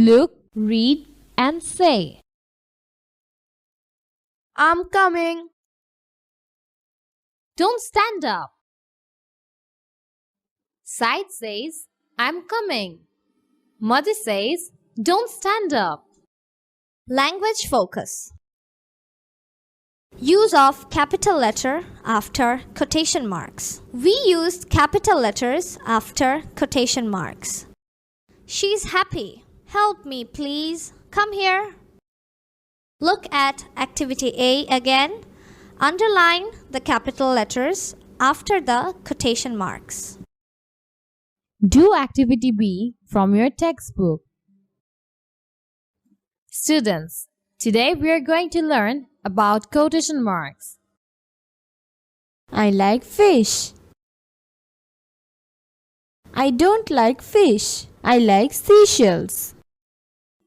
Look, read, and say. I'm coming. Don't stand up. Said says, I'm coming. Mother says, don't stand up. Language focus. Use of capital letter after quotation marks. We used capital letters after quotation marks. She's happy. Help me, please. Come here. Look at activity A again. Underline the capital letters after the quotation marks. Do activity B from your textbook. Students, today we are going to learn about quotation marks. I like fish. I don't like fish. I like seashells.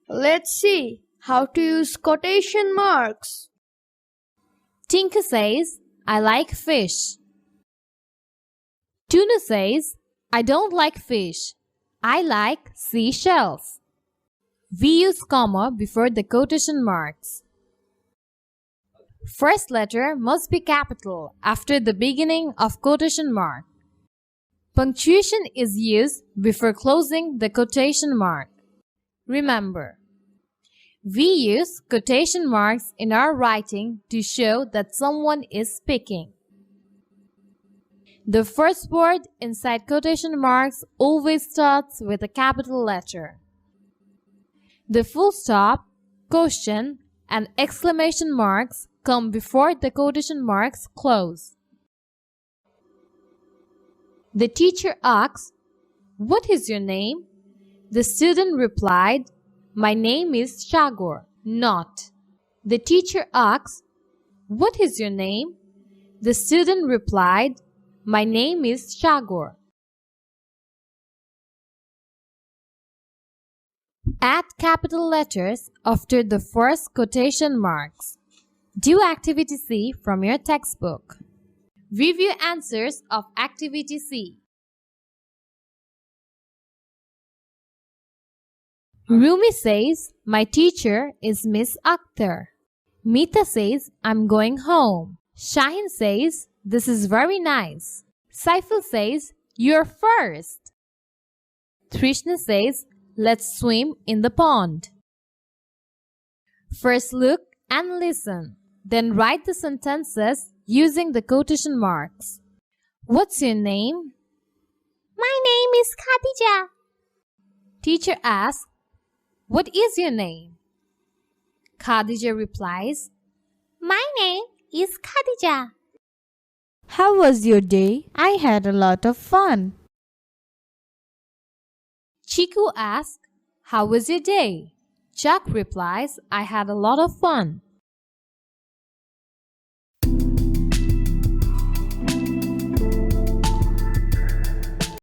Let's see how to use quotation marks. Tinker says, I like fish. Tuna says, I don't like fish. I like seashells. We use comma before the quotation marks. First letter must be capital after the beginning of quotation mark. Punctuation is used before closing the quotation mark. Remember, we use quotation marks in our writing to show that someone is speaking. The first word inside quotation marks always starts with a capital letter. The full stop, question, and exclamation marks come before the quotation marks close. The teacher asks, "What is your name?" The student replied, "My name is Shagor," not. The teacher asks, "What is your name?" The student replied, "My name is Shagor." Add capital letters after the first quotation marks. Do activity C from your textbook. Review answers of activity C. Rumi says, "My teacher is Miss Akhtar." Meeta says, "I'm going home." Shahin says, "This is very nice." Saiful says, "You're first." Trishna says, "Let's swim in the pond." First look and listen. Then write the sentences using the quotation marks. What's your name? My name is Khadija. Teacher asks, "What is your name?" Khadija replies, My name is Khadija. How was your day? I had a lot of fun. Chiku asks, "How was your day?" Chuck replies, "I had a lot of fun."